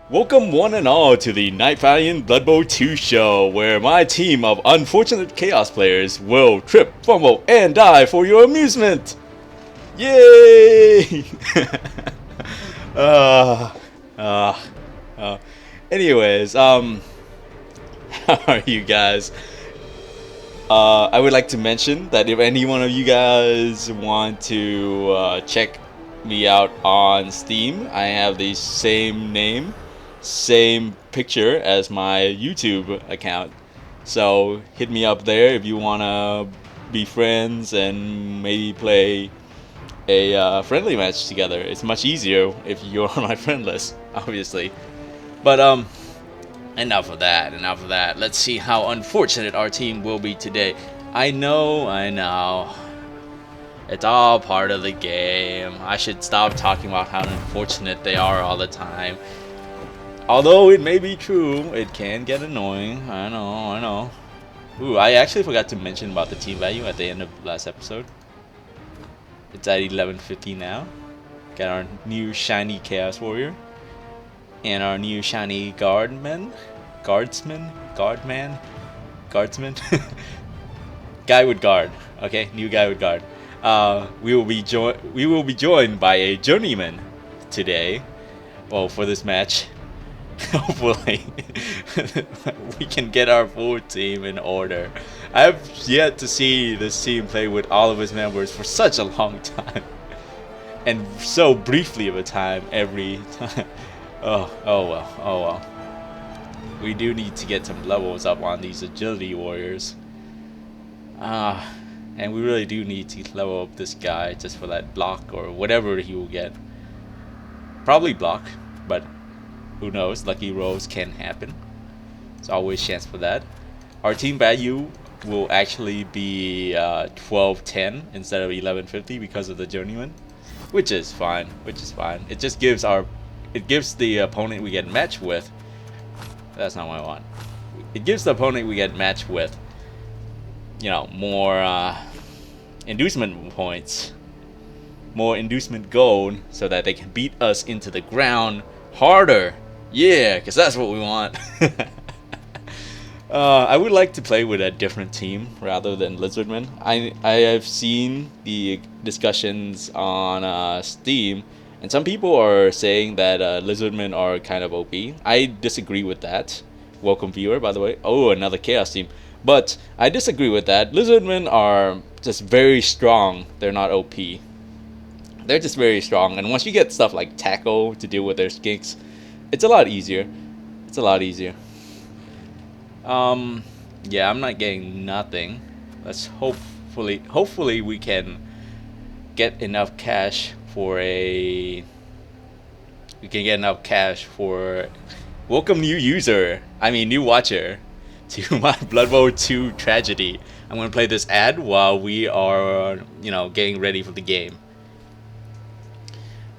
Welcome one and all to the Night Valiant Blood Bowl 2 show, where my team of unfortunate Chaos players will trip, fumble, and die for your amusement! Yay! uh, uh, Anyways, how are you guys? I would like to mention that if any one of you guys want to check me out on Steam, I have the same name, same picture as my YouTube account. So hit me up there if you want to be friends and maybe play a friendly match together. It's much easier if you're on my friend list, obviously. But enough of that, enough of that. Let's see how unfortunate our team will be today. I know. It's all part of the game. I should stop talking about how unfortunate they are all the time. Although it may be true, it can get annoying. I know. Ooh, I actually forgot to mention about the team value at the end of last episode. It's at 1150 now. Got our new shiny Chaos Warrior. And our new shiny Guardsman. Guy with guard. Okay, new guy with guard. We will be joined by a journeyman today. Well, for this match. Hopefully we can get our full team in order. I have yet to see this team play with all of its members for such a long time. And so briefly of a time every time. Oh well. We do need to get some levels up on these agility warriors. And we really do need to level up this guy just for that block or whatever he will get. Probably block, but who knows? Lucky rolls can happen. There's always chance for that. Our team value will actually be 1210 instead of 1150 because of the journeyman, which is fine. It just gives the opponent we get matched with. That's not what I want. It gives the opponent we get matched with, more inducement points, more inducement gold, so that they can beat us into the ground harder. Yeah, because that's what we want. I would like to play with a different team rather than Lizardmen. I have seen the discussions on Steam, and some people are saying that Lizardmen are kind of OP. I disagree with that. Welcome, viewer, by the way. Oh, another Chaos team. But I disagree with that. Lizardmen are just very strong. They're not OP. They're just very strong. And once you get stuff like Tackle to deal with their skinks, it's a lot easier. Yeah, I'm not getting nothing. Let's hopefully we can get enough cash for welcome new watcher to my Blood Bowl 2 tragedy. I'm gonna play this ad while we are, getting ready for the game.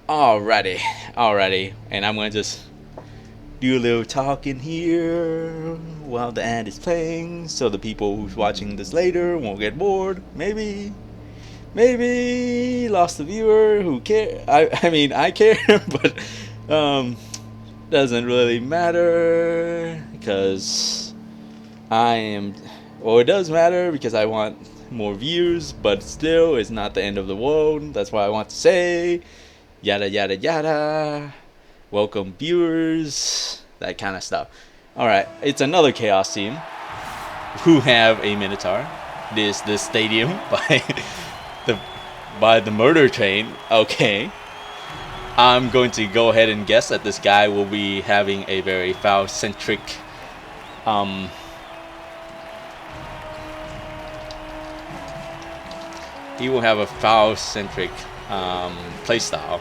Alrighty, and I'm gonna just do a little talking here while the ad is playing, so the people who's watching this later won't get bored. Maybe lost a viewer who care. I care, but doesn't really matter because it does matter because I want more views, but still it's not the end of the world. That's what I want to say. Yada yada yada. Welcome viewers, that kind of stuff. Alright, it's another Chaos team who have a Minotaur. This stadium by the murder train. Okay. I'm going to go ahead and guess that this guy will be having a very foul-centric he will have a foul-centric playstyle.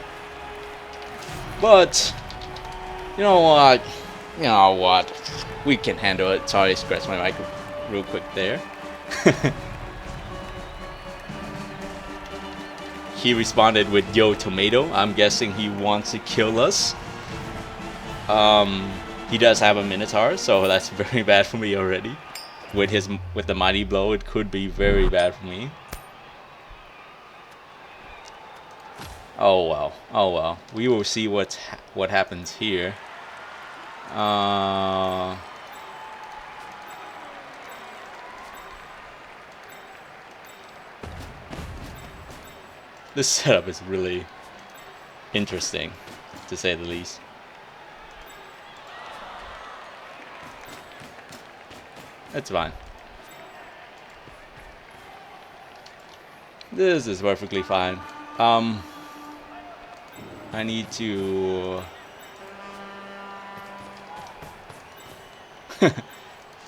But you know what? We can handle it. Sorry, I scratched my mic real quick there. He responded with "Yo, tomato." I'm guessing he wants to kill us. He does have a Minotaur, so that's very bad for me already. With the mighty blow, it could be very bad for me. Oh well. Oh well. We will see what happens here. This setup is really interesting, to say the least. It's fine. This is perfectly fine. I need to...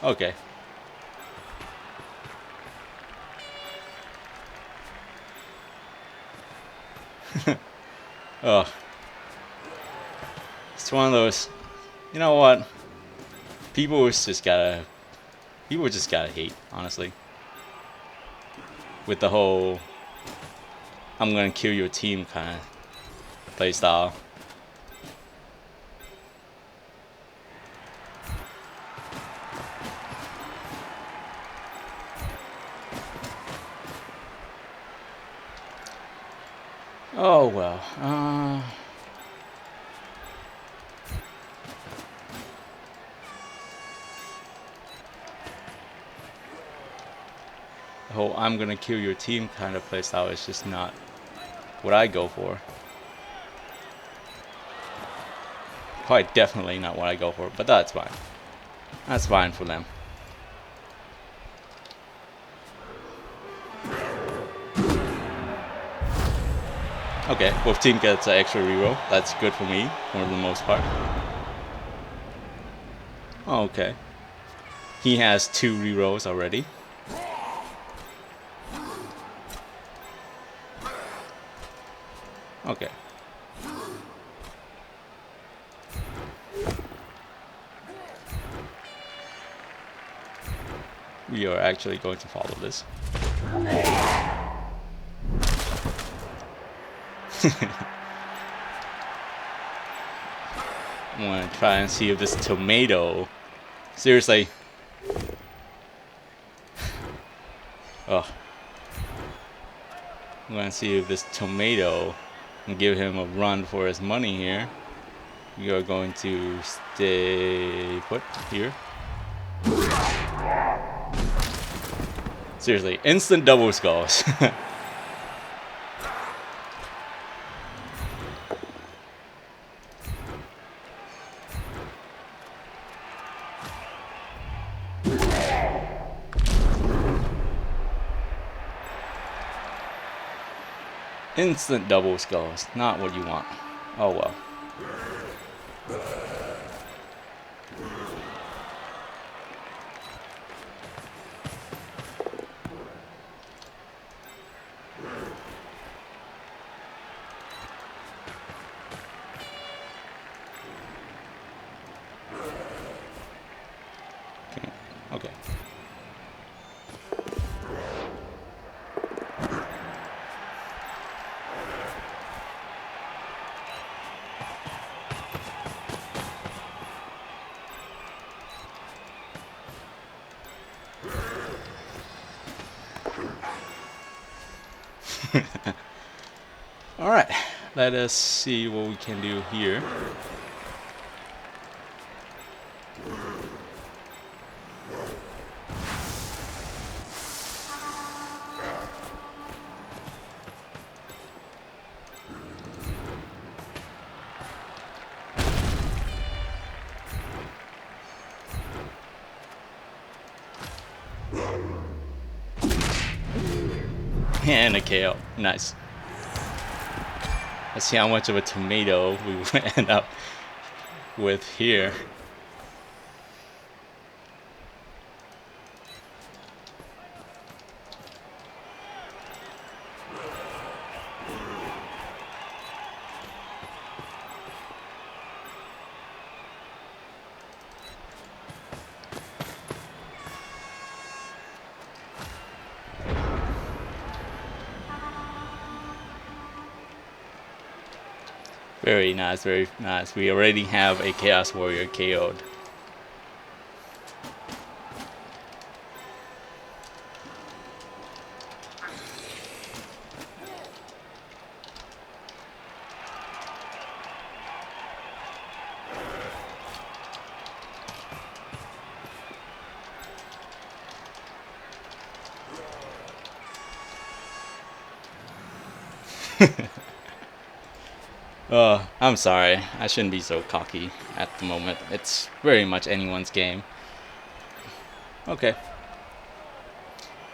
Okay. Ugh. It's one of those... You know what? People just gotta hate, honestly. With the whole... I'm gonna kill your team kind of playstyle. Oh well. The whole I'm gonna kill your team kind of playstyle is just not what I go for. Quite definitely not what I go for, but that's fine. That's fine for them. Okay, both team gets an extra reroll. That's good for me, for the most part. Oh, okay. He has 2 rerolls already. Okay. We are actually going to follow this. I'm gonna try and see if this tomato... Seriously. Ugh. I'm gonna see if this tomato can give him a run for his money here. We are going to stay put here. Seriously, instant double skulls. Instant double skulls, not what you want. Oh well. Okay. Alright, let us see what we can do here. And a KO. Nice. Let's see how much of a tomato we will end up with here. Very nice, very nice. We already have a Chaos Warrior KO'd. I'm sorry. I shouldn't be so cocky at the moment. It's very much anyone's game. Okay.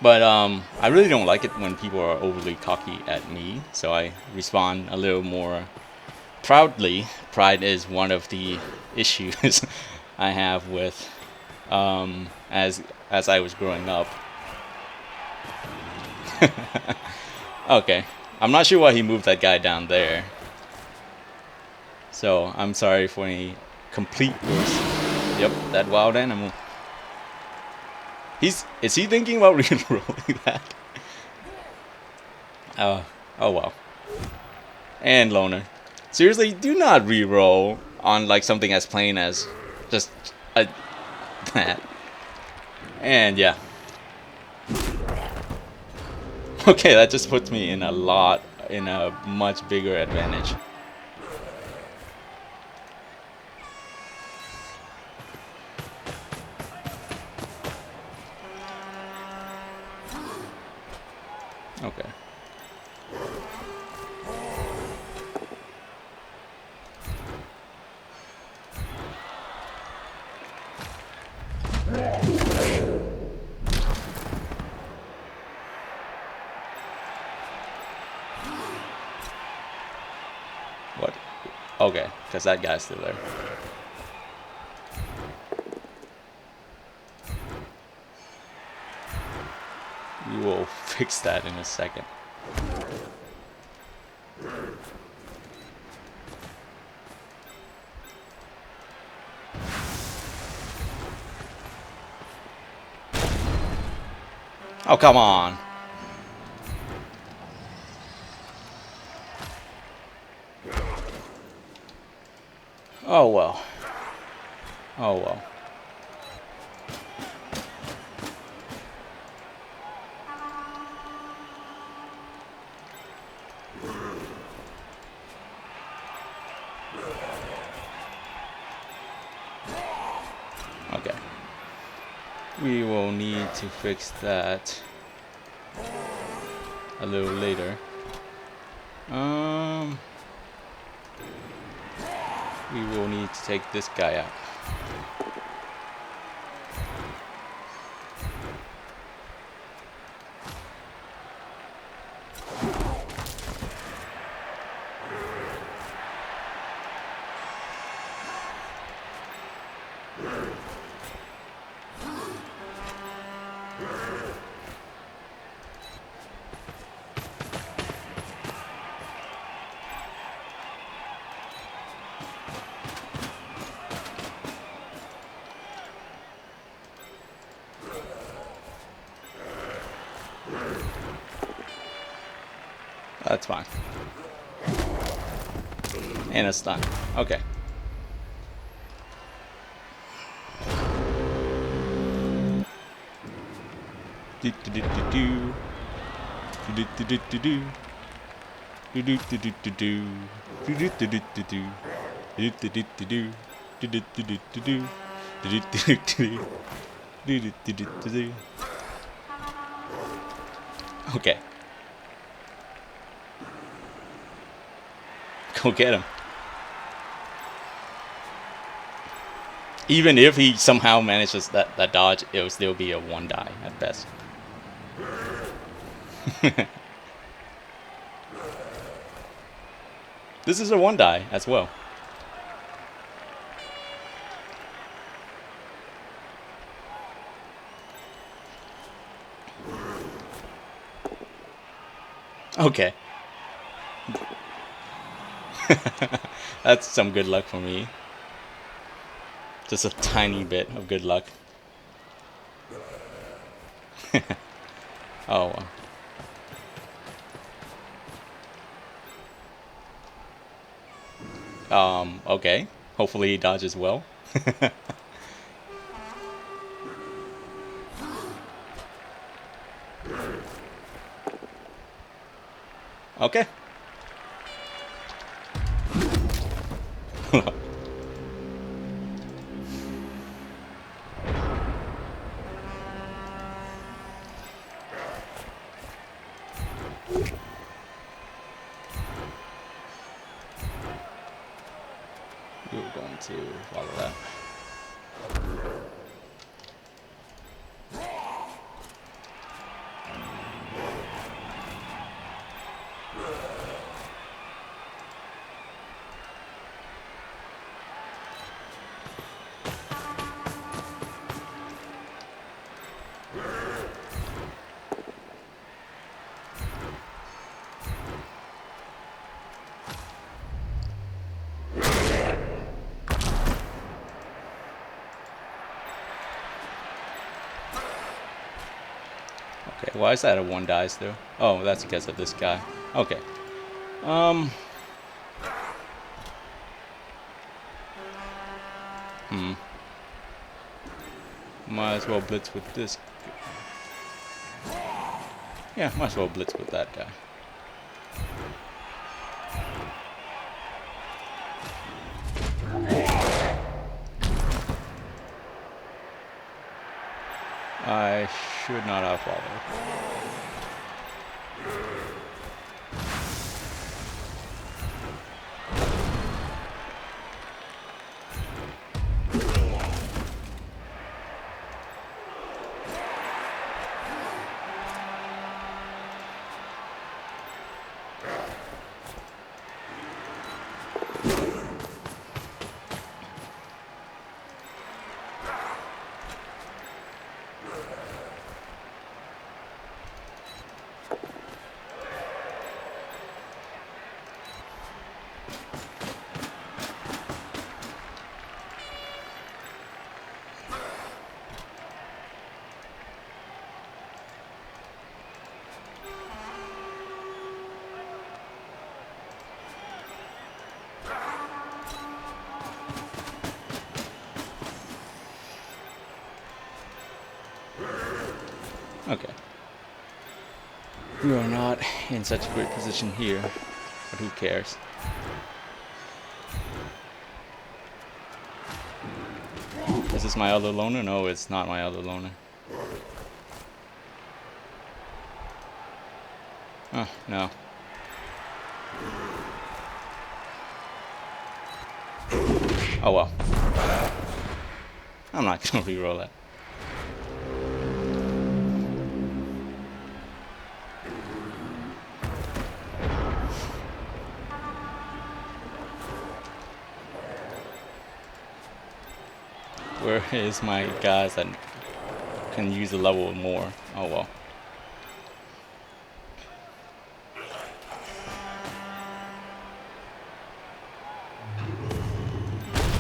But I really don't like it when people are overly cocky at me, so I respond a little more proudly. Pride is one of the issues I have with as I was growing up. Okay, I'm not sure why he moved that guy down there. So I'm sorry for any complete worst. Yep, that wild animal. Is he thinking about re-rolling that? Oh well. And loner. Seriously, do not re-roll on like something as plain as just a, that. And yeah. Okay, that just puts me in a much bigger advantage. Okay. What? Okay, because that guy's still there. We will fix that in a second. Oh, come on. Oh, well. Oh, well. Okay. We will need to fix that a little later. We will need to take this guy out. That's fine. And a stun. Okay. Do do do do do. Do do do do do. Do do do do do do. Do do do do do do. Do do do do do. Do do do do do do. Do do do do do. Do do do do do. Okay. Go get him. Even if he somehow manages that dodge, it will still be a 1 die at best. This is a 1 die as well. Okay. That's some good luck for me. Just a tiny bit of good luck. Oh well. Okay. Hopefully he dodges well. Okay. You're going to follow that. Okay, why is that a 1 dice though? Oh, that's because of this guy. Okay. Might as well blitz with this. Yeah, might as well blitz with that guy. I should not have followed. Okay. We are not in such a great position here, but who cares? Is this my other loner? No, it's not my other loner. Oh, no. Oh well. I'm not gonna reroll that. Where is my guys that can use a level more? Oh well.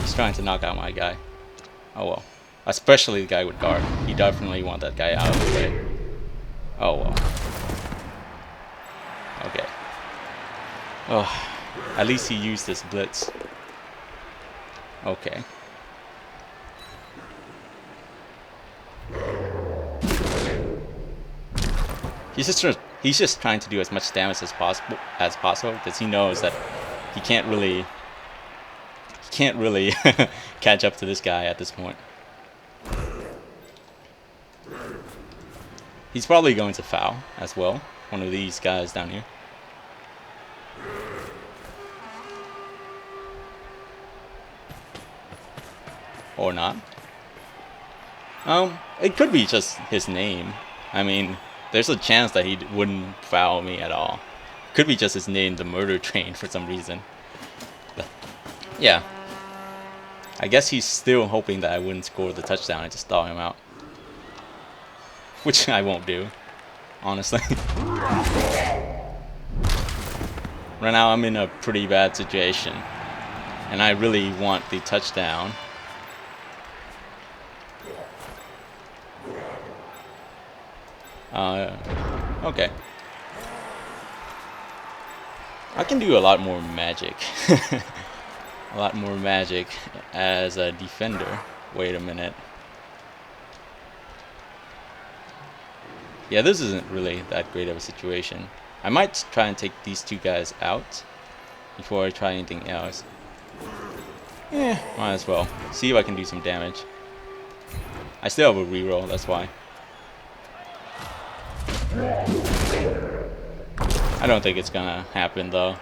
He's trying to knock out my guy. Oh well. Especially the guy with guard. He definitely want that guy out of the way. Oh well. Okay. Oh, at least he used this blitz. Okay. He's just trying to do as much damage as possible because he knows that he can't really catch up to this guy at this point. He's probably going to foul as well, one of these guys down here. Or not. It could be just his name. I mean, there's a chance that he wouldn't foul me at all. Could be just his name, the Murder Train, for some reason. But, yeah. I guess he's still hoping that I wouldn't score the touchdown and just thaw him out. Which I won't do, honestly. Right now I'm in a pretty bad situation. And I really want the touchdown. Okay. I can do a lot more magic. A lot more magic as a defender. Wait a minute. Yeah, this isn't really that great of a situation. I might try and take these two guys out before I try anything else. Yeah, might as well. See if I can do some damage. I still have a reroll, that's why. I don't think it's gonna happen though.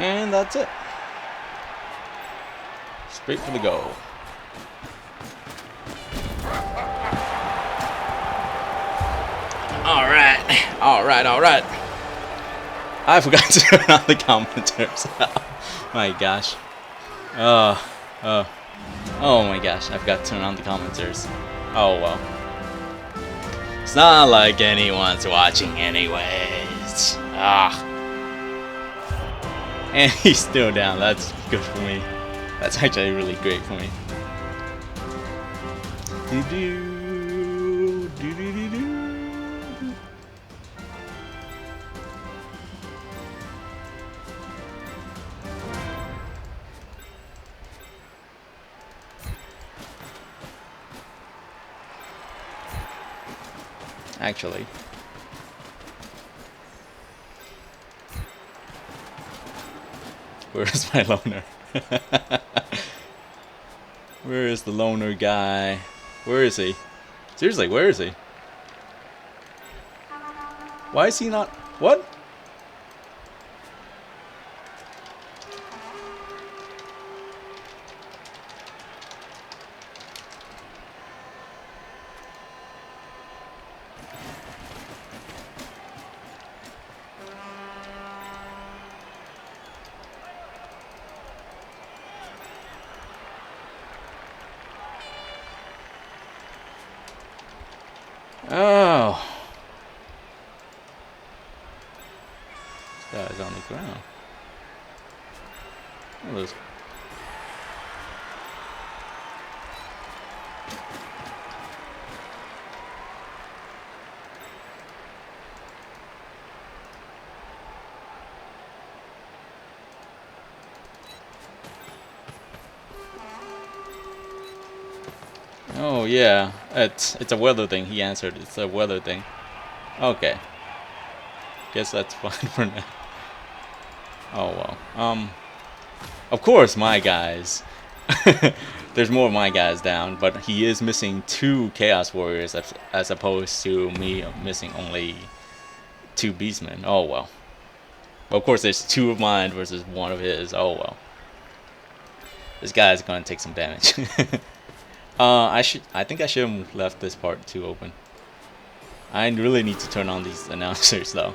And that's it. Straight for the goal. Alright. I forgot to turn on the commenters. My gosh. Oh my gosh, I forgot to turn on the commenters. Oh well. It's not like anyone's watching anyways. And he's still down. That's good for me. That's actually really great for me. Actually. Where's my loner? Where is the loner guy? Where is he? Seriously, where is he? Why is he not? What? Oh. This guy's on the ground. Oh, there's... Oh yeah, it's a weather thing. He answered. It's a weather thing. Okay. Guess that's fine for now. Oh well. Of course, my guys. There's more of my guys down, but he is missing 2 Chaos Warriors as opposed to me missing only 2 Beastmen. Oh well. Of course, there's 2 of mine versus 1 of his. Oh well. This guy's gonna take some damage. I think I should have left this part 2 open. I really need to turn on these announcers though.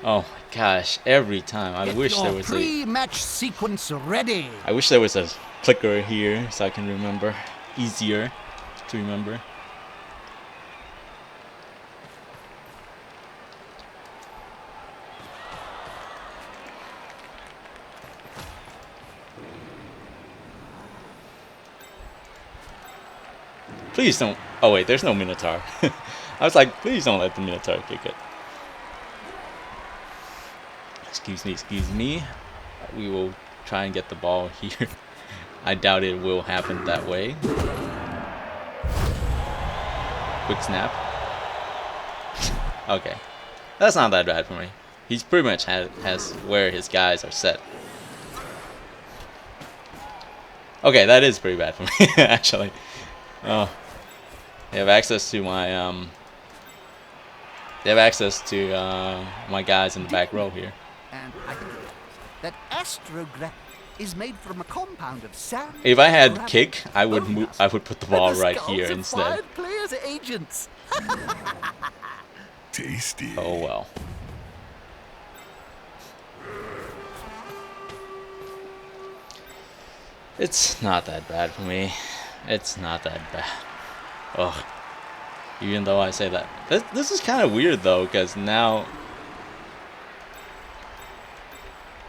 Oh my gosh, every time. I wish there was a pre-match sequence ready. I wish there was a clicker here so I can remember. Easier to remember. Please don't. Oh wait, there's no Minotaur. I was like, please don't let the Minotaur kick it. Excuse me. We will try and get the ball here. I doubt it will happen that way. Quick snap. Okay. That's not that bad for me. He's pretty much has where his guys are set. Okay, that is pretty bad for me, actually. Oh. They have access to my my guys in the back row here. And I think that astrograph is made from a compound of sand. If I had kick, I would put the ball right here instead. Players agents. Tasty. Oh well. It's not that bad for me. It's not that bad. Ugh. Even though I say that. This is kind of weird though, because now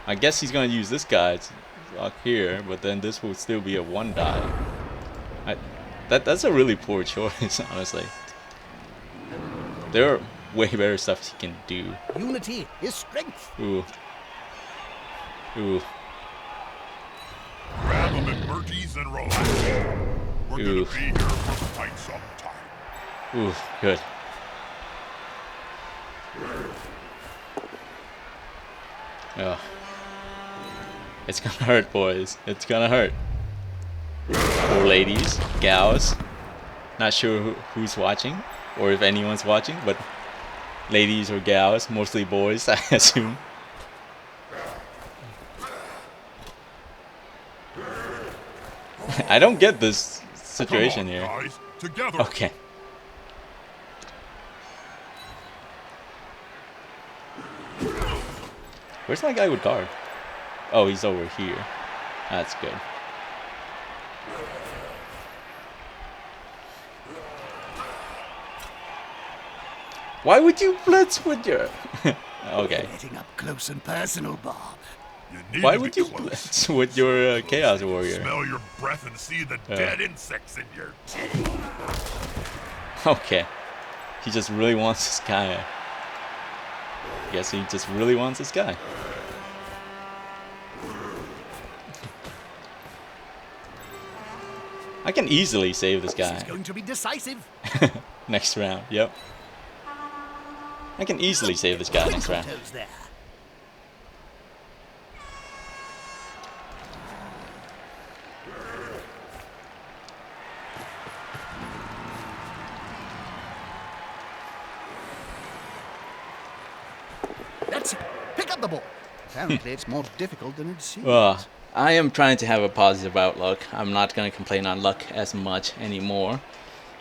I guess he's gonna use this guy up here, but then this will still be a 1 die. That's a really poor choice, honestly. There are way better stuff he can do. Unity is strength. Ooh. Ooh. Grab them in Murties and relax. We're gonna be here for quite some time. Ooh, good. Oh. It's gonna hurt, boys. It's gonna hurt. Or ladies, gals. Not sure who's watching, or if anyone's watching, but ladies or gals, mostly boys, I assume. I don't get this Come situation on, here. guys. Together. Okay. Where's my guy with guard? Oh, he's over here. That's good. Why would you blitz with your... Okay. Getting up close and personal, Bob. You need Why to would be you close. blitz with your Chaos Warrior? Smell your breath and see the dead insects in your teeth. Okay. He just really wants this guy. Guess he just really wants this guy. I can easily save this This is guy going to be decisive. next round. Yep. I can easily save this guy next round. Toes there. That's it. Pick up the ball. Apparently, it's more difficult than it seems. I am trying to have a positive outlook. I'm not going to complain on luck as much anymore.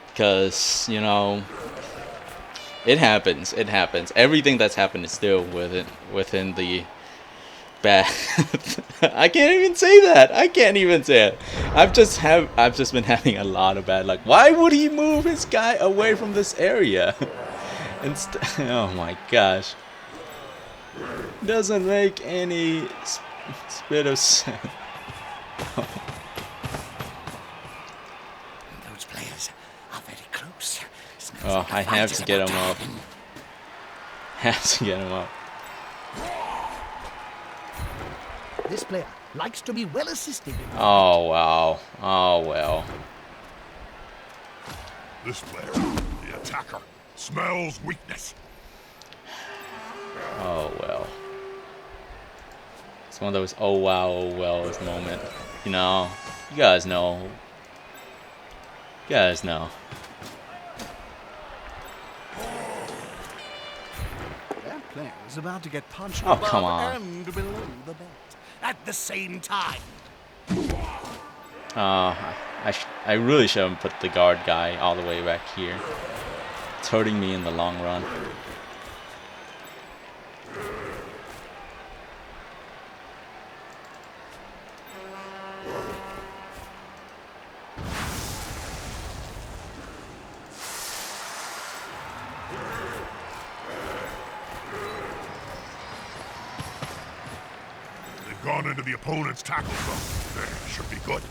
Because, you know, it happens. It happens. Everything that's happened is still within the bad. I can't even say that. I can't even say it. I've just been having a lot of bad luck. Why would he move his guy away from this area? Oh my gosh. Doesn't make any bit of sense. Those players are very close. Smells Oh, like a I fight have is to get about him up. happen. Have to get him up. This player likes to be well assisted. Oh wow. Oh well. This player, the attacker, smells weakness. Oh well. It's one of those oh wow, oh well moment. You know, you guys know. You guys know. That player is about to get punched Oh, above come on. and below the belt at the same time. I really shouldn't put the guard guy all the way back here. It's hurting me in the long run. They've gone into the opponent's tackle zone. There, should be good.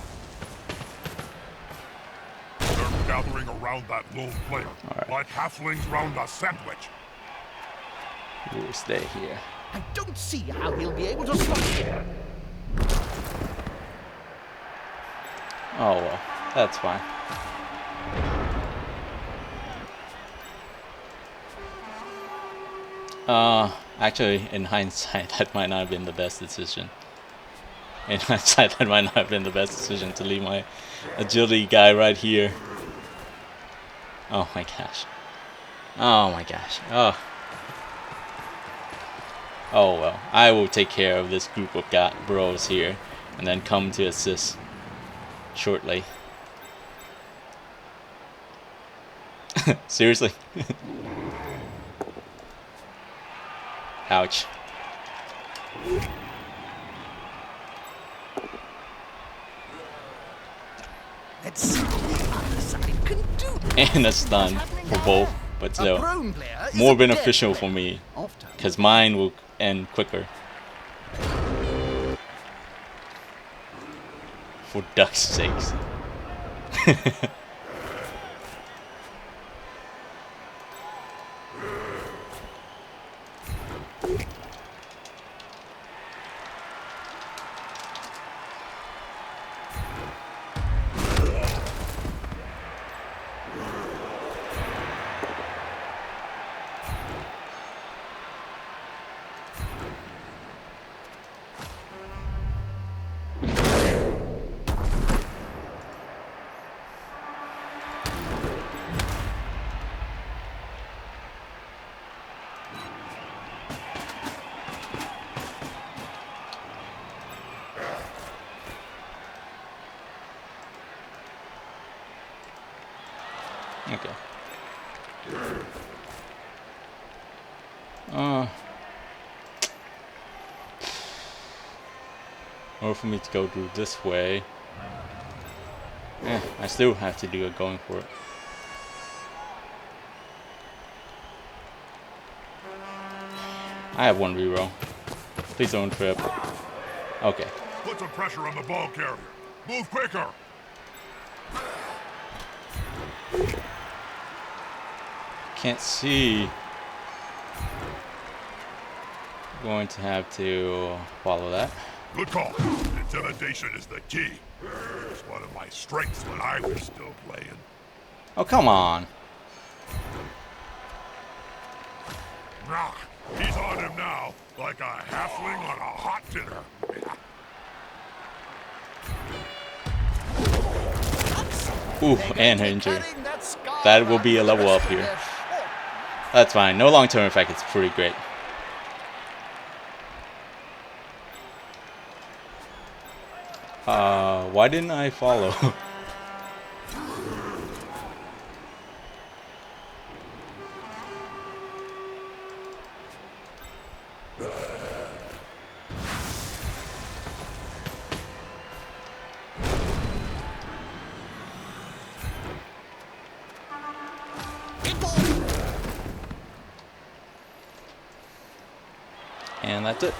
They're gathering around that lone player, Alright. like halflings round a sandwich. We'll stay here. I don't see how he'll be able to stop it. Oh well, that's fine. Actually, in hindsight, that might not have been the best decision. In hindsight, that might not have been the best decision to leave my agility guy right here. Oh my gosh. Oh my gosh. Oh. Oh well. I will take care of this group of bros here, and then come to assist shortly. Seriously? Ouch. Let's see what the other side can do. And a stun for both, but A still prone player is more a dead beneficial for player. me, Often. because mine will end quicker. For duck's sakes. Okay. Or for me to go through this way. I still have to do it going for it. I have one reroll. Please don't trip. Okay. Put some pressure on the ball carrier. Move quicker. Can't see. Going to have to follow that. Good call. Intimidation is the key. It's one of my strengths when I was still playing. Oh, come on. Ah, he's on him now, like a halfling on a hot dinner. Ooh, and injury. That will be a level up here. That's fine. No long-term effect. It's pretty great. Why didn't I follow? And that's it.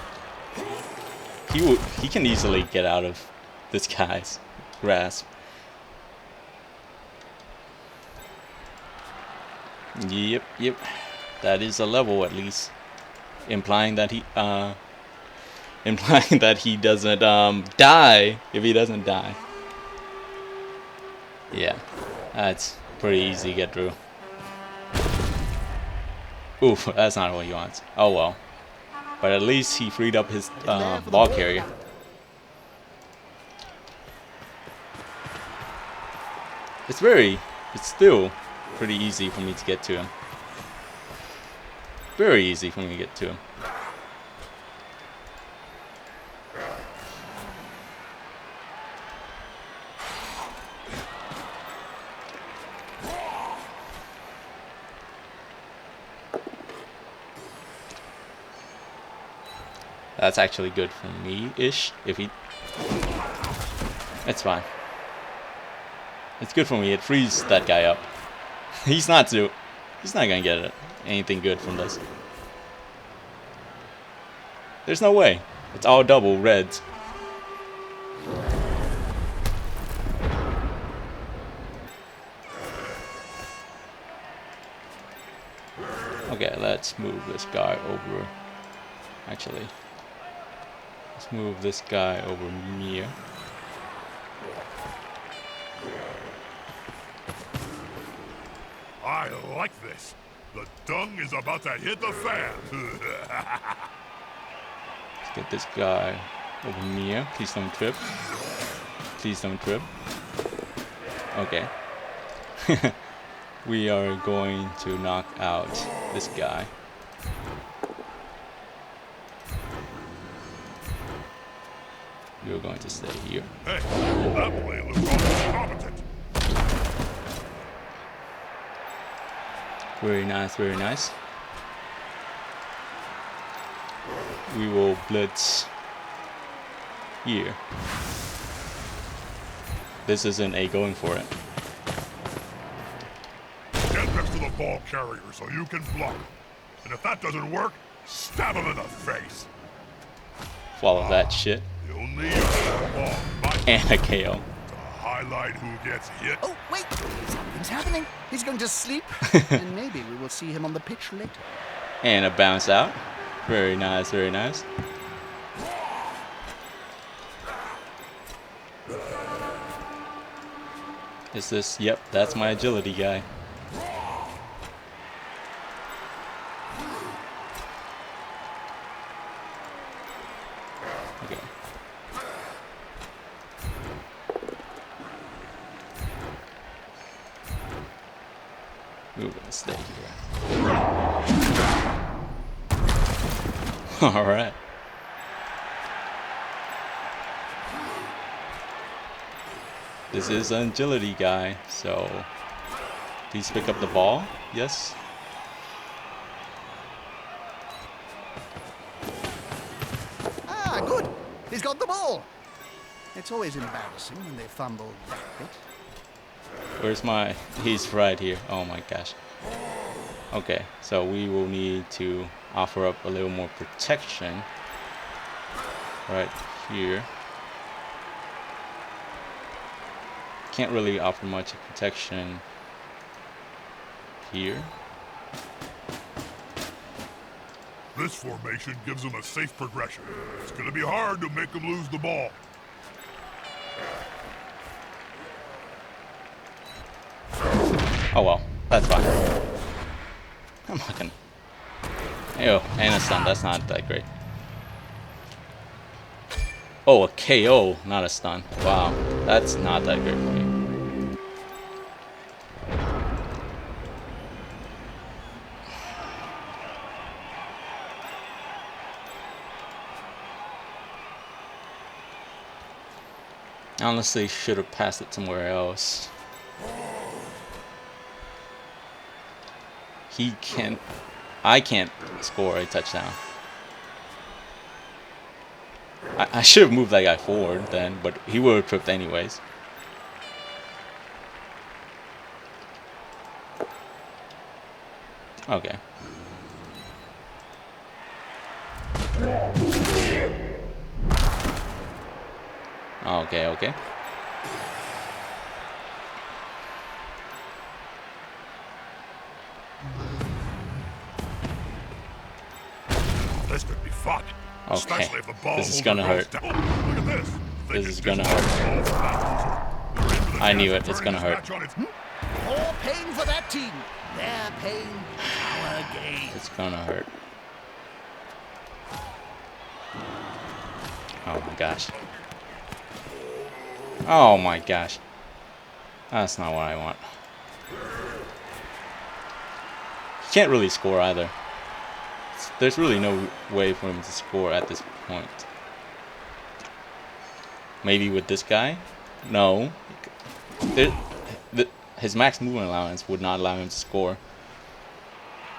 He can easily get out of this guy's grasp. Yep. That is a level at least, implying that he doesn't die if he doesn't die. Yeah, that's pretty easy to get through. Oof, that's not what he wants. Oh well. But at least he freed up his ball carrier. It's still pretty easy for me to get to him. Very easy for me to get to him. That's actually good for me-ish. If he... It's fine. It's good for me. It frees that guy up. He's not gonna get anything good from this. There's no way. It's all double reds. Okay, let's move this guy over. Actually, let's move this guy over Mia. I like this. The dung is about to hit the fan. Let's get this guy over Mia. Please don't trip. Please don't trip. Okay. We are going to knock out this guy. You're going to stay here. Hey, that play looks almost competent. Very nice, very nice. We will blitz here. This isn't a going for it. Get next to the ball carrier so you can block. And if that doesn't work, stab him in the face. Follow that shit. You'll need a ball And a KO. to highlight who gets hit. Oh, wait! Something's happening. He's going to sleep, and maybe we will see him on the pitch later. And a bounce out. Very nice, very nice. Is this? Yep, that's my agility guy. Okay. We're gonna stay here. All right. This is an agility guy, so Please pick up the ball. Yes. Ah, good. He's got the ball. It's always embarrassing when they fumble that bit. Where's my... He's right here. Oh my gosh. Okay, so we will need to offer up a little more protection. Right here. Can't really offer much protection here. This formation gives them a safe progression. It's gonna be hard to make them lose the ball. Oh well, that's fine. I'm not gonna... Ew, and a stun, that's not that great. Oh, a KO, not a stun. Wow, that's not that great for me. Honestly, should have passed it somewhere else. He can't... I can't score a touchdown. I should have moved that guy forward then, but he would have tripped anyways. Okay. Okay, okay. This could be fun. Okay. Especially if the ball This is holder gonna goes hurt. down. Look at this. This is gonna hurt. I knew it. It's gonna hurt. More pain for that team. Their pain, our gain. It's gonna hurt. Oh my gosh. Oh my gosh. That's not what I want. He can't really score either. There's really no way for him to score at this point. Maybe with this guy? No. His max movement allowance would not allow him to score.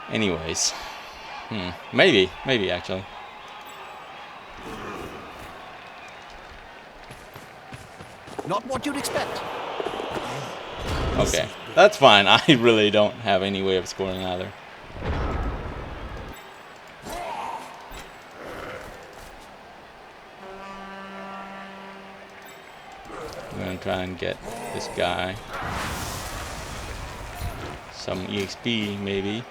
Anyways. Maybe actually. Not what you'd expect. Okay, that's fine. I really don't have any way of scoring either. I'm gonna try and get this guy some EXP maybe.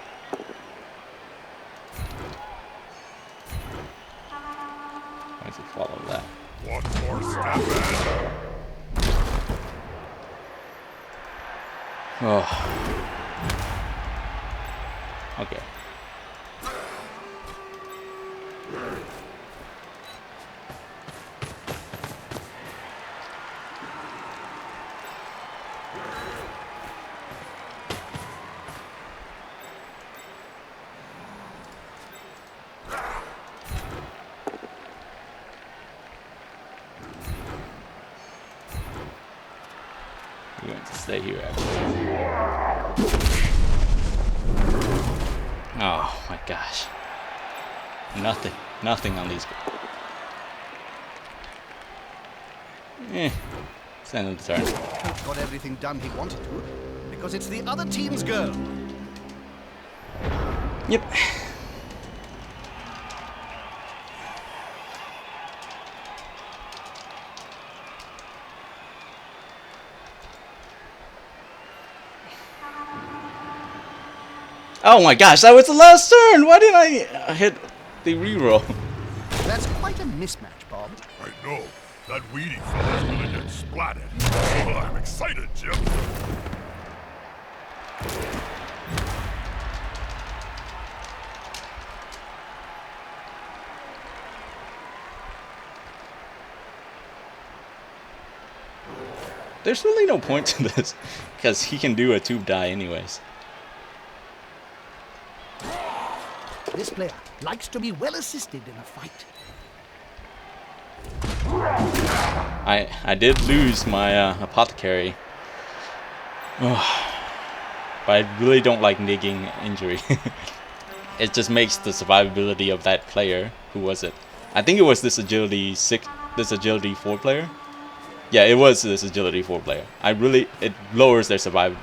Why does it follow that? One more step in. Oh. Okay. We're going to stay here actually. Oh my gosh. Nothing on these. It's the end of the turn. Got everything done he wanted to, because it's the other team's girl. Yep. Oh my gosh, that was the last turn! Why didn't I hit the reroll? That's quite a mismatch, Bob. I know. That weedy fella's gonna get splatted. Oh, I'm excited, Jim. There's really no point to this, because he can do a tube die anyways. This player likes to be well assisted in a fight. I did lose my apothecary. Oh. but I really don't like nigging injury. It just makes the survivability of that player. Who was it? I think it was this agility 4 player. Yeah, it was this agility 4 player. It lowers their survivability.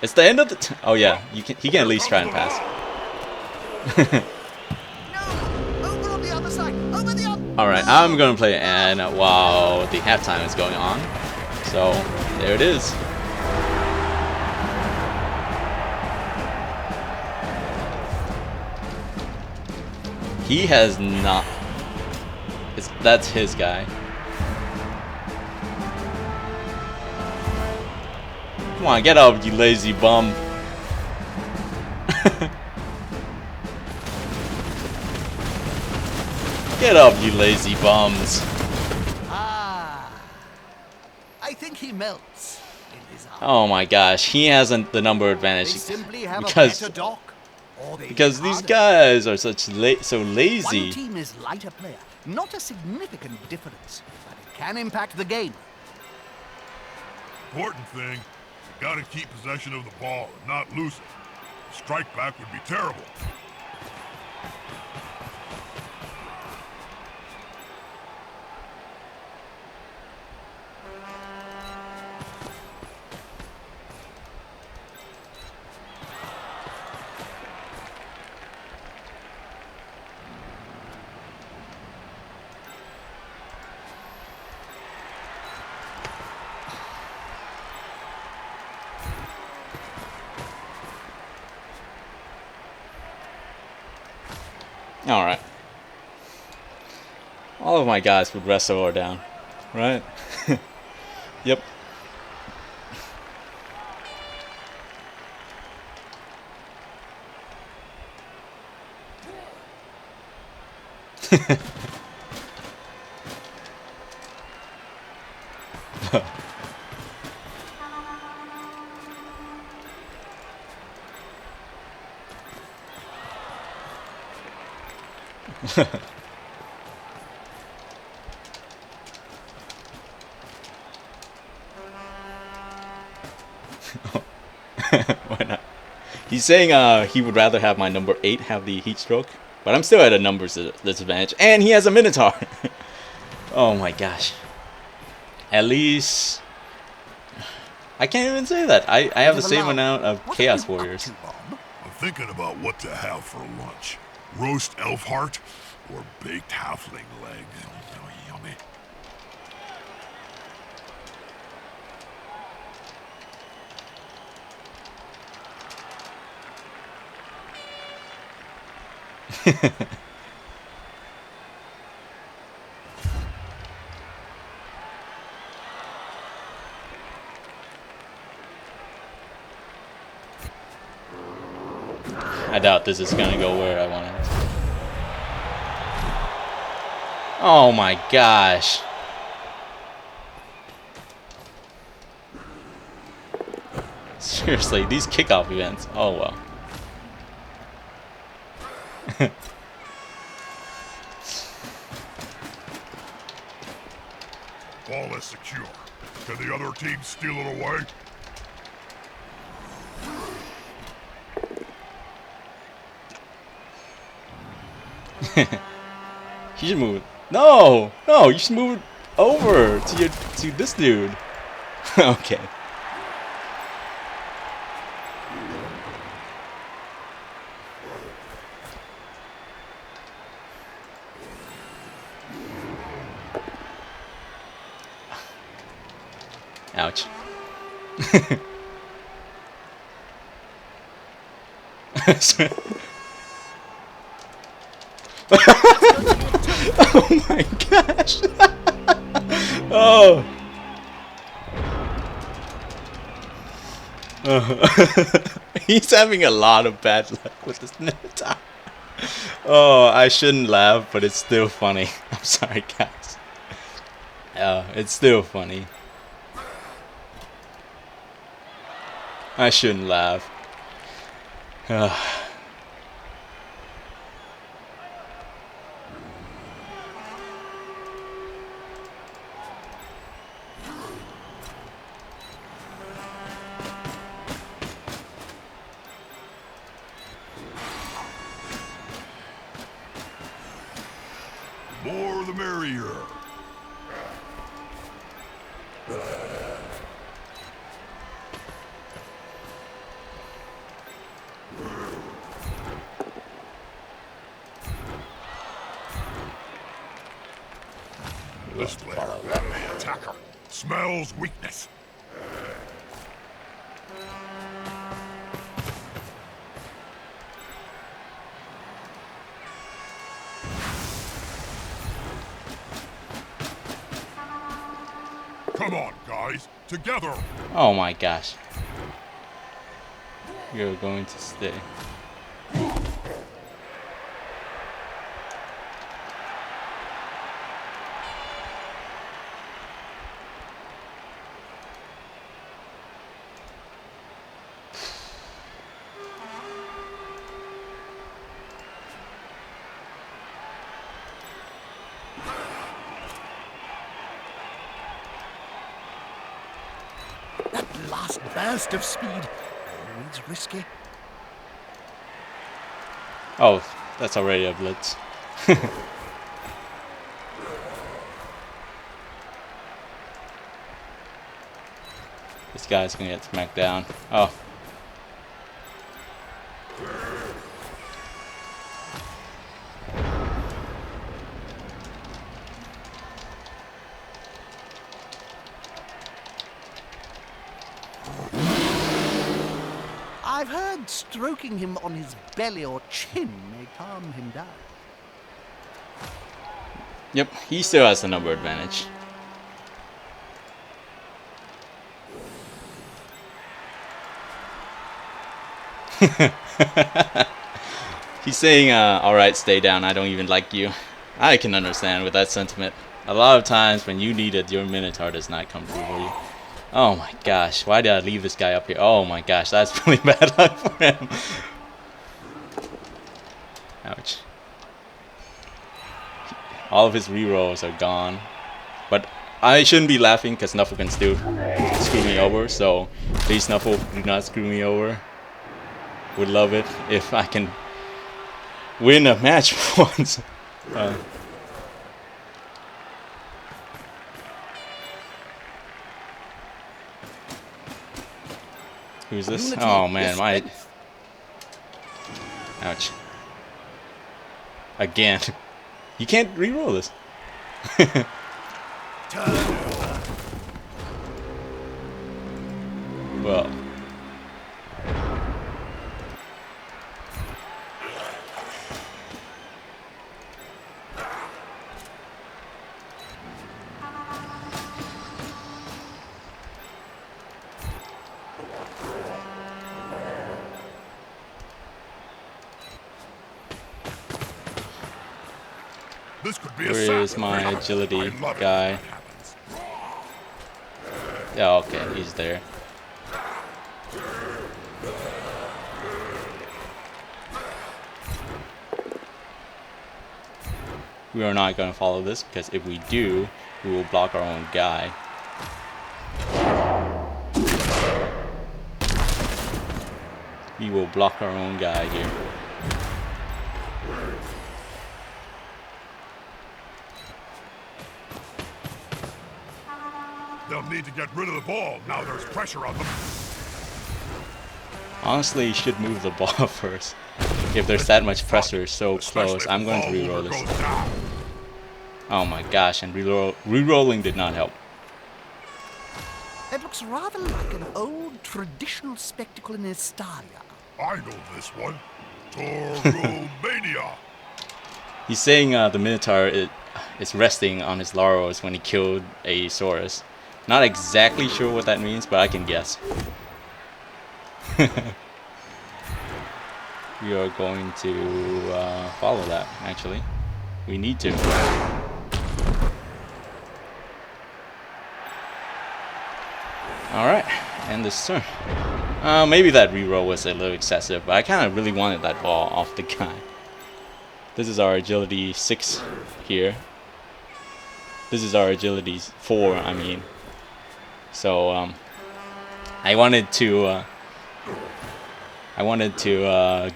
It's the end of the. Oh yeah, he can at least try and pass. No! Over on the other side! Over the other... All right, I'm gonna play and while the halftime is going on. So there it is. He has not. That's his guy. Come on, get up, you lazy bum. Get up, you lazy bums. Ah. I think he melts in his arms. Oh my gosh, he hasn't the number They advantage simply have a because better dock. Or they because hit these harder. guys are so One lazy. team is lighter player. Not a significant difference, but it can impact the game. Important thing, you gotta keep possession of the ball and not lose it. A strike back would be terrible. All right. All of my guys would wrestle her down, right? Yep. Why not? He's saying he would rather have my number 8 have the heat stroke, but I'm still at a numbers disadvantage, and he has a Minotaur. Oh my gosh. At least I can't even say that. I have the same amount of What Chaos are you up Warriors. to, Bob? I'm thinking about what to have for lunch. Roast elf heart or baked halfling legs. Oh, yummy. I doubt this is gonna go where I want it. Oh my gosh. Seriously, these kickoff events. Oh well. Ball is secure. Can the other team steal it away? You should move it. No, no, you should move it over to this dude. Okay. Ouch. Oh my gosh. Oh. He's having a lot of bad luck with this Minotaur. Oh, I shouldn't laugh, but it's still funny. I'm sorry, guys. It's still funny. I shouldn't laugh. the merrier. This player, attacker, smells weakness. Come on, guys, together. Oh my gosh. You're going to stay. That last burst of speed. Always risky. Oh, that's already a blitz. This guy's gonna get smacked down. Oh. I've heard stroking him on his belly or chin may calm him down. Yep, he still has the number advantage. He's saying, alright, stay down, I don't even like you. I can understand with that sentiment. A lot of times when you need it, your Minotaur does not come through for you. Oh my gosh, why did I leave this guy up here? Oh my gosh, that's really bad luck for him. Ouch. All of his rerolls are gone. But I shouldn't be laughing because Snuffle can still screw me over. So please, Snuffle, do not screw me over. Would love it if I can win a match for once. Who's this? Oh man, my... Ouch. Again. You can't re-roll this. Well. This could be a Where is my agility guy? Yeah, okay, he's there. We are not going to follow this because if we do, we will block our own guy. We will block our own guy here. They'll need to get rid of the ball now there's pressure on them. Honestly, you should move the ball first. If there's that much pressure so close, I'm going to re-roll this. Oh my gosh, and re-rolling did not help. It looks rather like an old traditional spectacle in Estaria. I know this one. Toornament. He's saying the Minotaur is resting on his laurels when he killed a Saurus. Not exactly sure what that means, but I can guess. We are going to follow that, actually. We need to. Alright, end this turn. Maybe that reroll was a little excessive, but I kind of really wanted that ball off the guy. This is our agility 6 here. This is our agility 4, I mean. So, I wanted to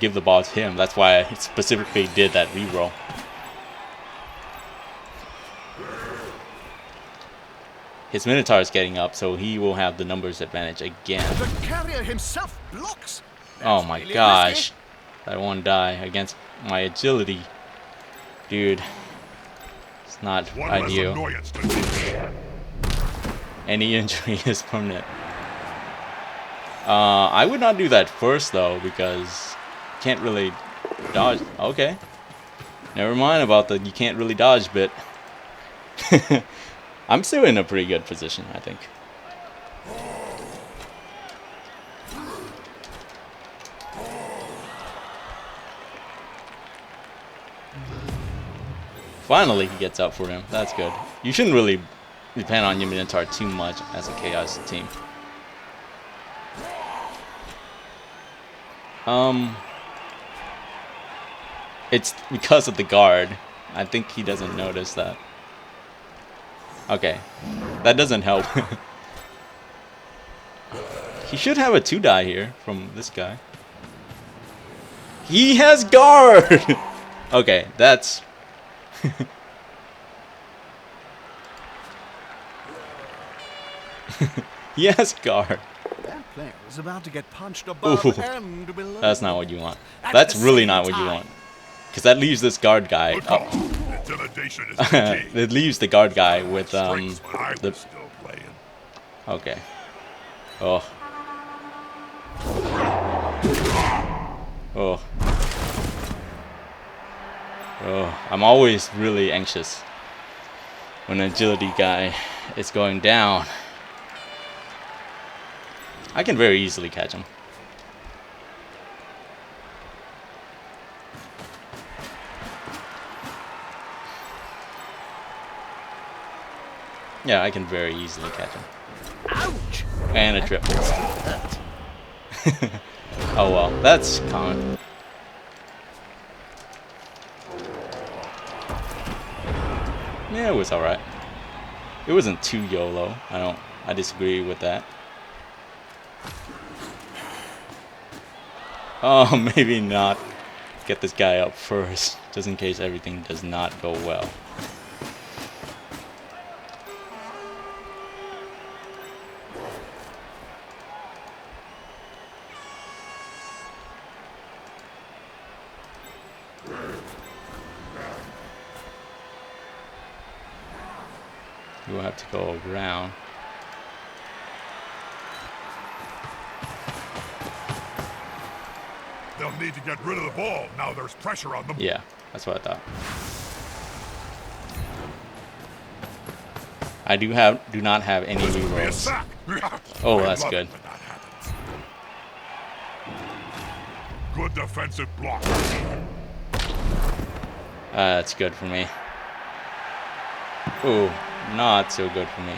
give the ball to him. That's why I specifically did that reroll. his Minotaur is getting up, so he will have the numbers advantage again. The carrier himself blocks. Oh That's my really gosh. risky. That won't die against my agility. Dude. It's not One less ideal. annoyance to deal. Any injury is permanent. I would not do that first though, because you can't really dodge. Okay. Never mind about the you can't really dodge bit. I'm still in a pretty good position, I think. Finally, he gets up for him. That's good. You shouldn't really depend on your Minotaur too much as a Chaos team. It's because of the guard. I think he doesn't notice that. Okay. That doesn't help. He should have a 2-die here from this guy. He has guard! Okay, that's... He has guard. That player is about to get punched above Ooh. and below. That's not what you want. At That's the really same not what you time. want. Because that leaves this guard guy Good up. call. Intimidation is the key. It leaves the guard guy with Strengths when I the was still playing. okay. Oh. Oh. Oh. I'm always really anxious when an agility guy is going down. I can very easily catch him. Yeah, I can very easily catch him. Ouch! And a triple. Hurt. Oh well, that's common. Yeah, it was alright. It wasn't too YOLO. I disagree with that. Oh, maybe not get this guy up first, just in case everything does not go well. You will have to go around. They'll need to get rid of the ball. Now there's pressure on them. Yeah, that's what I thought. I do not have any Be a rerolls. sack. Oh, I that's love good. it when that happens. Good defensive block. That's good for me. Ooh, not so good for me.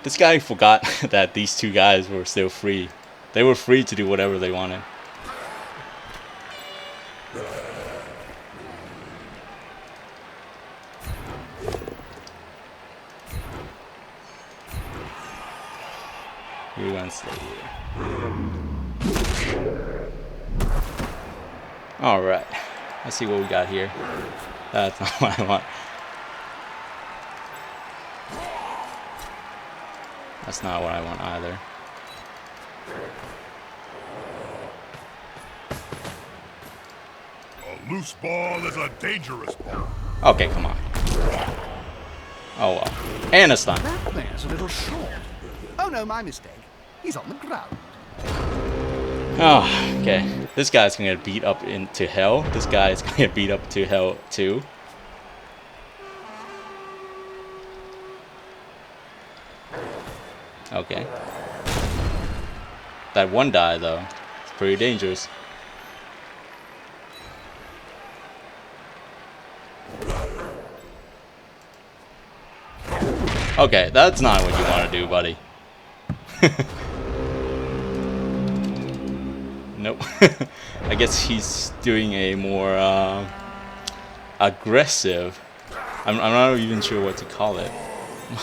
This guy forgot that these two guys were still free. They were free to do whatever they wanted. You're gonna stay here. Alright. Let's see what we got here. That's not what I want. That's not what I want either. A loose ball is a dangerous ball. Okay, come on. Oh well. And a stun. That player's a little short. Oh no, my mistake. He's on the ground. Oh, okay. This guy's gonna get beat up into hell. This guy is gonna get beat up to hell too. Okay. That one die though, it's pretty dangerous. Okay, that's not what you want to do, buddy. Nope. I guess he's doing a more aggressive. I'm not even sure what to call it.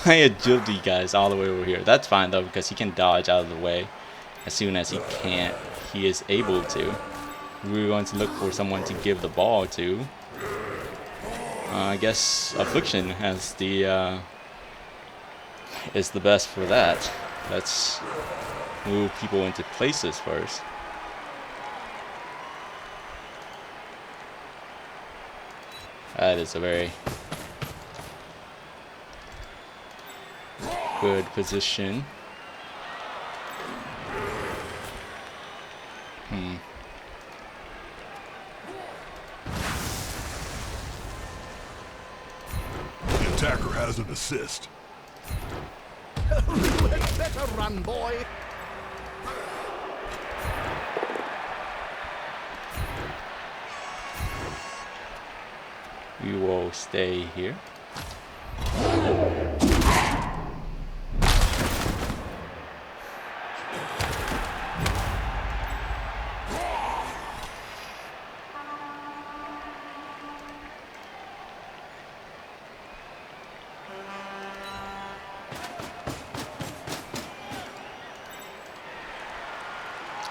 My agility guy's all the way over here. That's fine though, because he can dodge out of the way as soon as he is able to. We're going to look for someone to give the ball to. I guess Affliction has the is the best for that. Let's move people into places first. That is a very good position. The attacker has an assist. Better run, boy. We will stay here.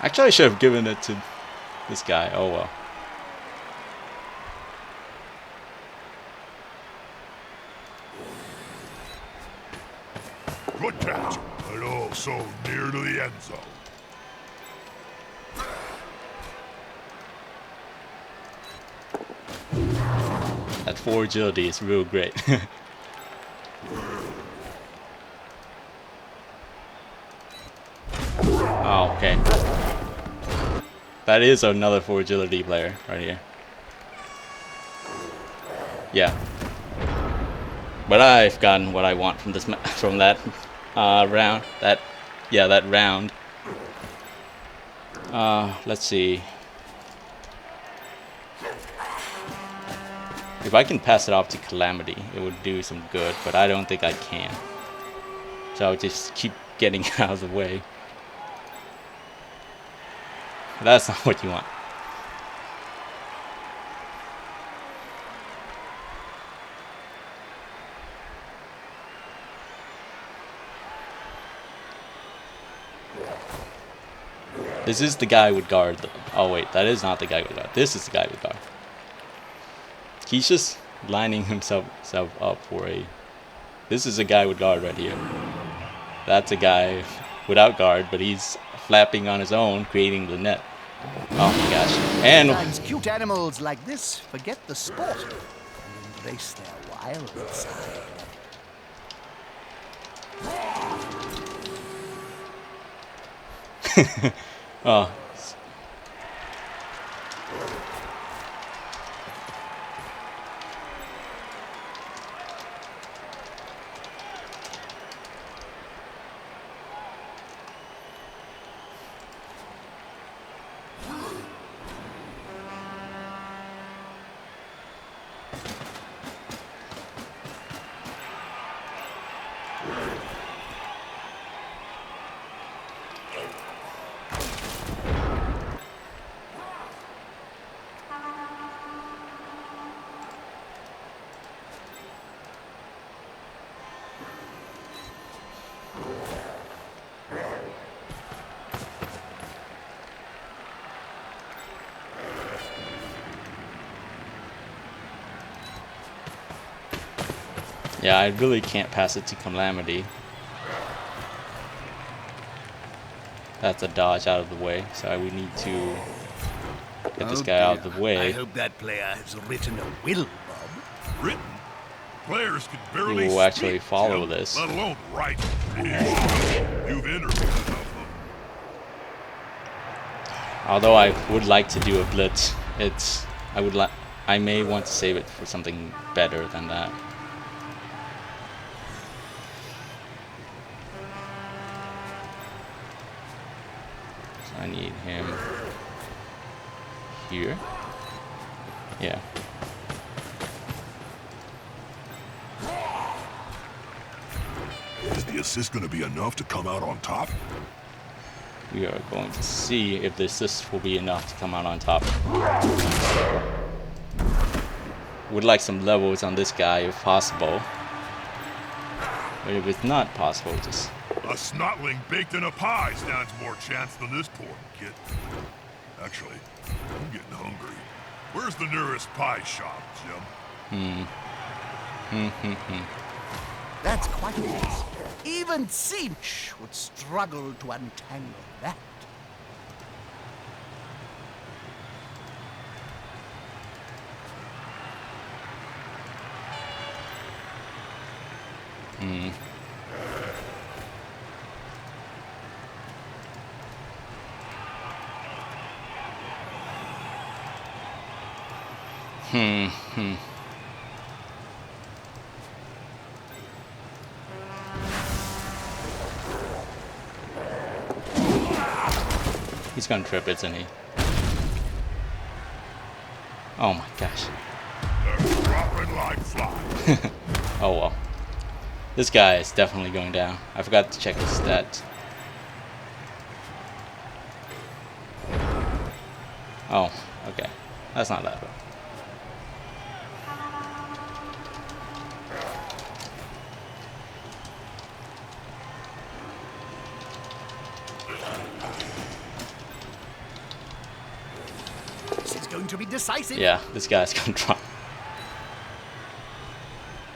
Actually, I should have given it to this guy. Oh well. Good catch. And oh, so near to the end zone. That 4 agility is real great. Oh, okay. That is another 4 agility player right here. Yeah. But I've gotten what I want from this from that round. That round. Let's see. If I can pass it off to Calamity, it would do some good, but I don't think I can. So I'll just keep getting out of the way. That's not what you want. This is the guy with guard though. Oh wait, that is not the guy with guard. This is the guy with guard. He's just lining himself up for a... This is a guy with guard right here. That's a guy without guard, but he's flapping on his own, creating the net. Oh my gosh. And Sometimes cute animals like this forget the sport and embrace their wild side. oh. Yeah, I really can't pass it to Calamity. That's a dodge out of the way, so we need to get this guy out of the way. I hope that player has written a will, Bob. Written? Players can We barely will actually speak, follow Jim, this. let alone write. You've interviewed enough of them. Although I would like to do a blitz, I may want to save it for something better than that. So I need him here. Yeah. Is the assist going to be enough to come out on top? We are going to see if the assist will be enough to come out on top. Would like some levels on this guy if possible. But if it's not possible, just... A snotling baked in a pie stands more chance than this poor kid. Actually, I'm getting hungry. Where's the nearest pie shop, Jim? That's quite a mess. Even Cinch would struggle to untangle that. He's gonna trip, isn't he? Oh my gosh. They're dropping like flies. Oh well. This guy is definitely going down. I forgot to check his stats. Oh, okay. That's not that bad. This is going to be decisive. Yeah, this guy's gonna drop.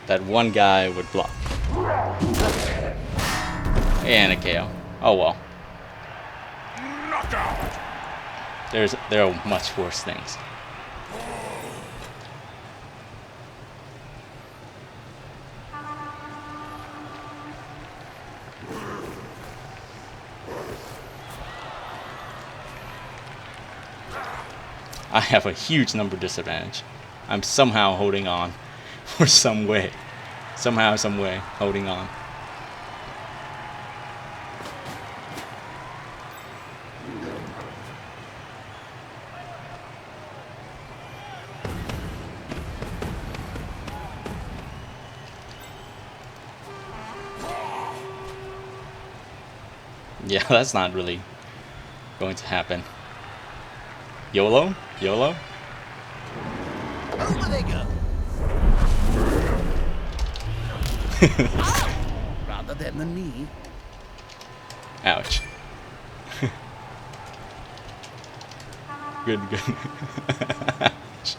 That one guy would block. And a KO. Oh well. Knockout! There are much worse things. I have a huge number disadvantage. I'm somehow holding on. For some way. Somehow, some way, holding on. Yeah, that's not really going to happen. YOLO? YOLO? Over they go. Rather than the knee. Ouch. Good, good. Ouch.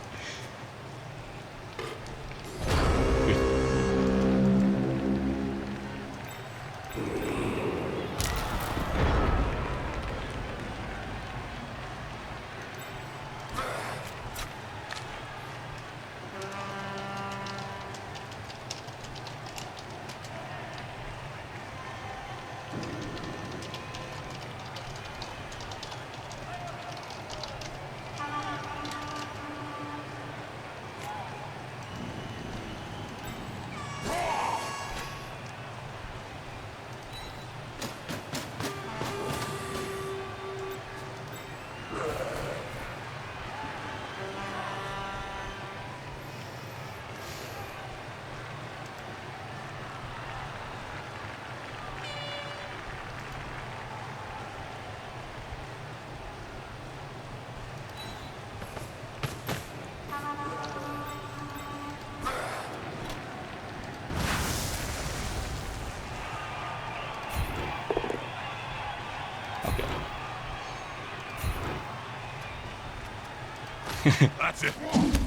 That's it.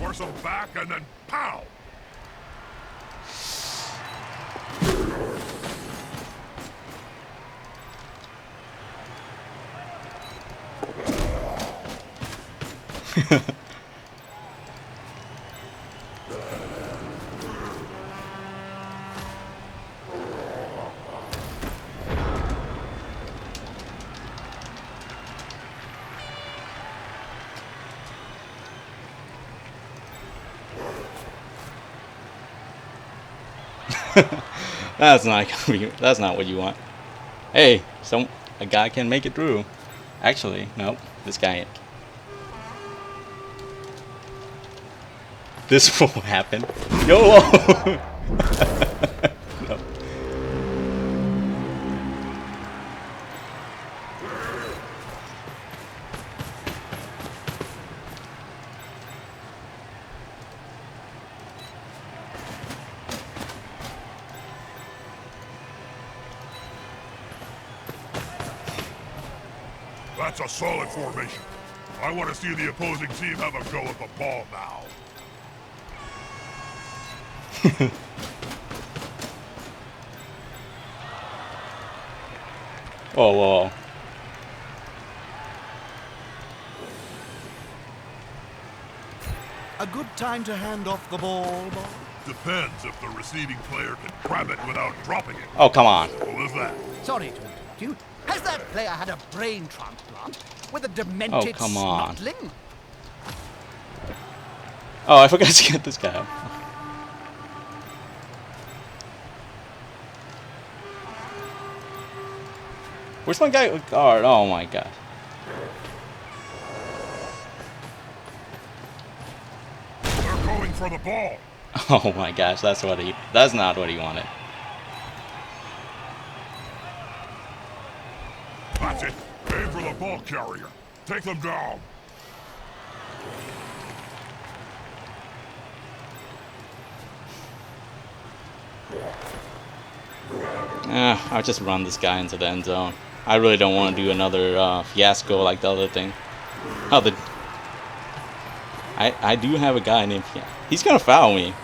Force them back and then pow! That's not gonna be, that's not what you want. Hey, a guy can make it through. Actually, nope, this guy ain't. This will happen. YOLO! No. That's a solid formation. I want to see the opposing team have a go at the ball now. Oh, whoa. A good time to hand off the ball, Bob? Depends if the receiving player can grab it without dropping it. Oh, come on. Simple as that. Sorry to interrupt you. Has that player had a brain transplant with a demented come on. snotling? Oh, I forgot to get this guy up. Where's my guy with guard? Oh my god. They're going for the ball. Oh my gosh, that's not what he wanted. That's it. Aim for the ball carrier. Take them down. I'll just run this guy into the end zone. I really don't want to do another fiasco like the other thing. I do have a guy named Fiasco. He's gonna foul me.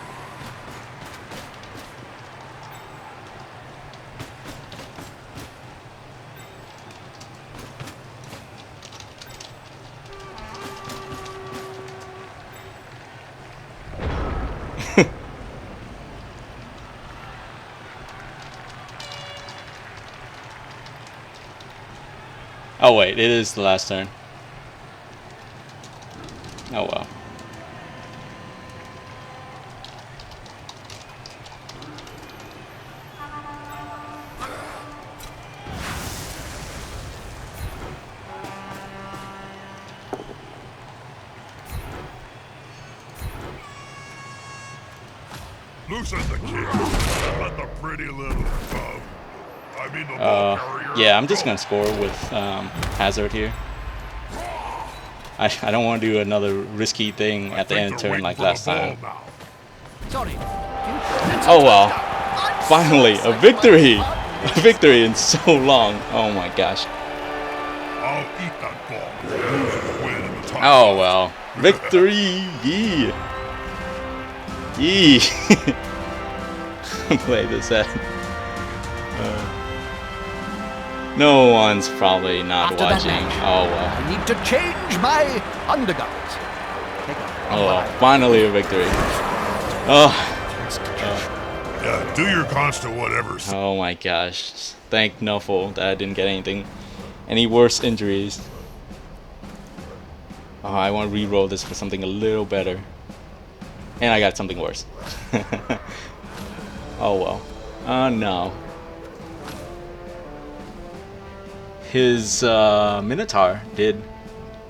Oh wait, it is the last turn. Oh well. Loosen the kid. Let the pretty little tub. I mean the ball carrier. Yeah, I'm just gonna score with Hazard here. I don't want to do another risky thing at the end of turn like last time. Sorry. Oh well. Finally, a victory! A victory in so long. Oh my gosh. I'll eat that ball. Lose or win in the time. Oh well. Victory! Yee! Yee! Play this out. No one's probably not After that watching. match, Oh well. I need to change my undergarments. Oh well. Finally a victory. Oh. Yeah, do your constant whatever. Oh my gosh. Thank Nuffle that I didn't get any worse injuries. Oh, I want to re-roll this for something a little better. And I got something worse. Oh well. No. His Minotaur did.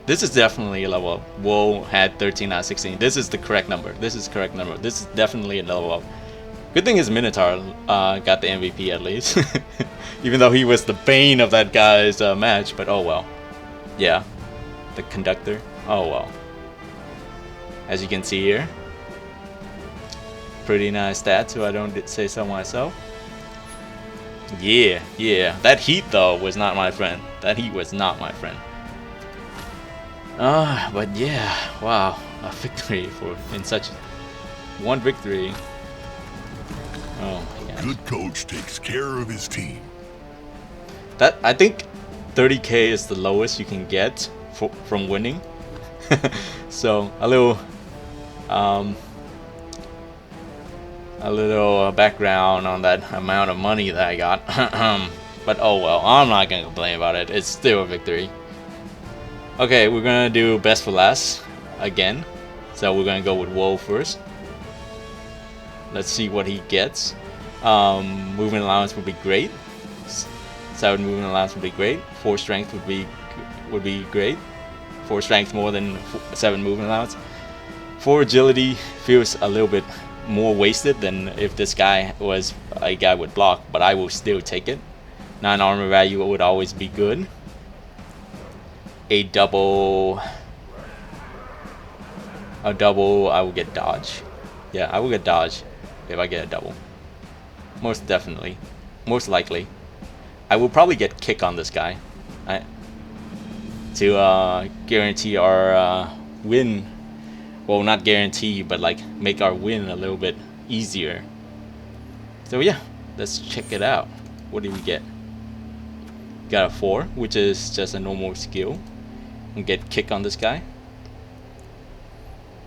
This is definitely a level up. Woe had 13 out of 16. This is the correct number. This is correct number. This is definitely a level up. Good thing his Minotaur got the MVP at least. Even though he was the bane of that guy's match. But oh well. Yeah. The conductor. Oh well. As you can see here. Pretty nice stats, so I don't say so myself. Yeah, yeah. That heat though was not my friend. That heat was not my friend. But yeah, wow, a victory in such one victory. Oh my gosh. Good coach takes care of his team. That I think 30k is the lowest you can get from winning. So a little background on that amount of money that I got. But oh well, I'm not gonna complain about it. It's still a victory. Okay, we're gonna do best for last again. So we're gonna go with Woe first. Let's see what he gets. Movement allowance would be great. 7 movement allowance would be great. 4 strength would be great. 4 strength more than 7 movement allowance. 4 agility feels a little bit more wasted than if this guy was a guy with block, but I will still take it. 9 armor value would always be good. A double, I will get dodge. Yeah, I will get dodge if I get a double. Most definitely, most likely. I will probably get kick on this guy. to guarantee our win. Well, not guarantee, but like make our win a little bit easier. So yeah, let's check it out. What did we get? Got a 4, which is just a normal skill. And get kick on this guy.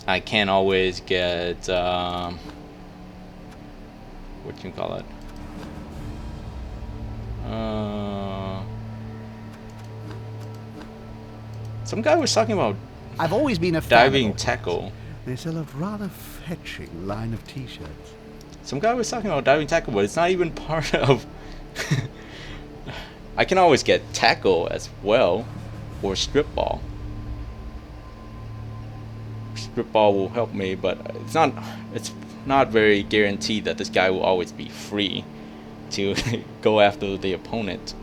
I can always get what you call it? Some guy was talking about I've always been a fan diving of tackle. They sell a rather fetching line of t-shirts. Some guy was talking about diving tackle, but it's not even part of. I can always get tackle as well, or strip ball. Strip ball will help me, but it's not very guaranteed that this guy will always be free to go after the opponent.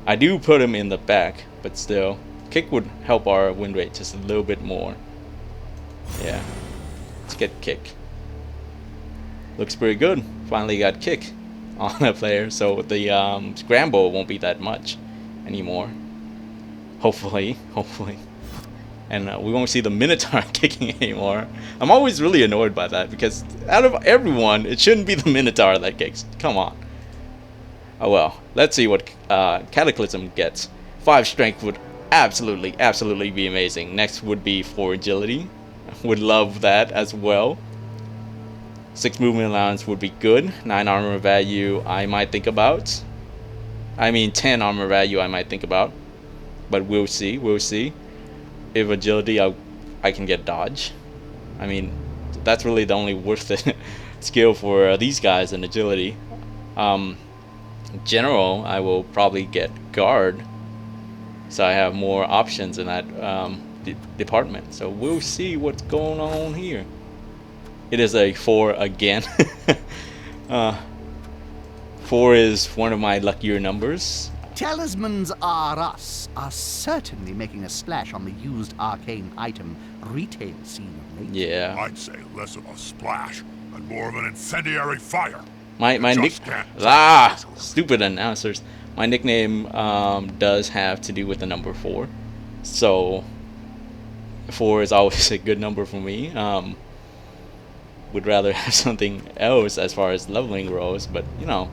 I do put him in the back, but still, kick would help our win rate just a little bit more. Yeah, let's get kick. Looks pretty good. Finally got kick on a player, so the scramble won't be that much anymore. Hopefully. And we won't see the Minotaur kicking anymore. I'm always really annoyed by that, because out of everyone, it shouldn't be the Minotaur that kicks. Come on. Oh well. Let's see what Cataclysm gets. 5 strength would absolutely be amazing. Next would be 4 agility. Would love that as well. 6 movement allowance would be good. 9 armor value I might think about. I mean 10 armor value I might think about. But we'll see. If agility, I can get dodge. I mean, that's really the only worth it skill for these guys in agility. General, I will probably get guard, so I have more options in that department. So we'll see what's going on here. It is a 4 again. 4 is one of my luckier numbers. Talismans R Us are certainly making a splash on the used arcane item retail scene of late. Yeah. I'd say less of a splash and more of an incendiary fire. My nick. Stupid announcers. My nickname does have to do with the number 4, so 4 is always a good number for me. Would rather have something else as far as leveling goes, but you know,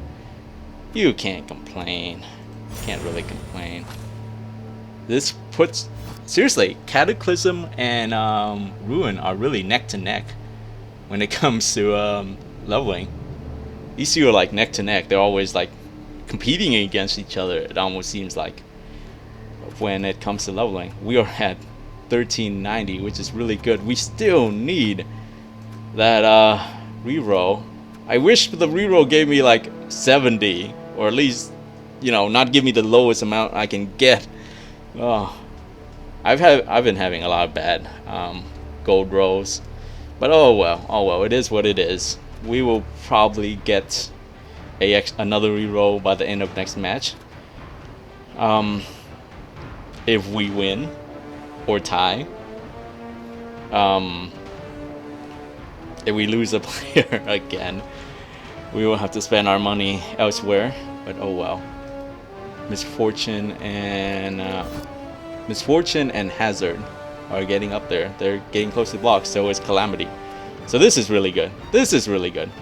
you can't complain. Can't really complain. This puts, seriously, Cataclysm and Ruin are really neck to neck when it comes to leveling. These two are like neck to neck. They're always like competing against each other. It almost seems like when it comes to leveling. We are at 1390, which is really good. We still need that reroll. I wish the reroll gave me like 70, or at least, you know, not give me the lowest amount I can get. Oh, I've been having a lot of bad gold rolls, but oh well, it is what it is. We will probably get another reroll by the end of next match. If we win or tie. If we lose a player again, we will have to spend our money elsewhere. But oh well. Misfortune and Hazard are getting up there. They're getting close to blocks. So is Calamity. So this is really good.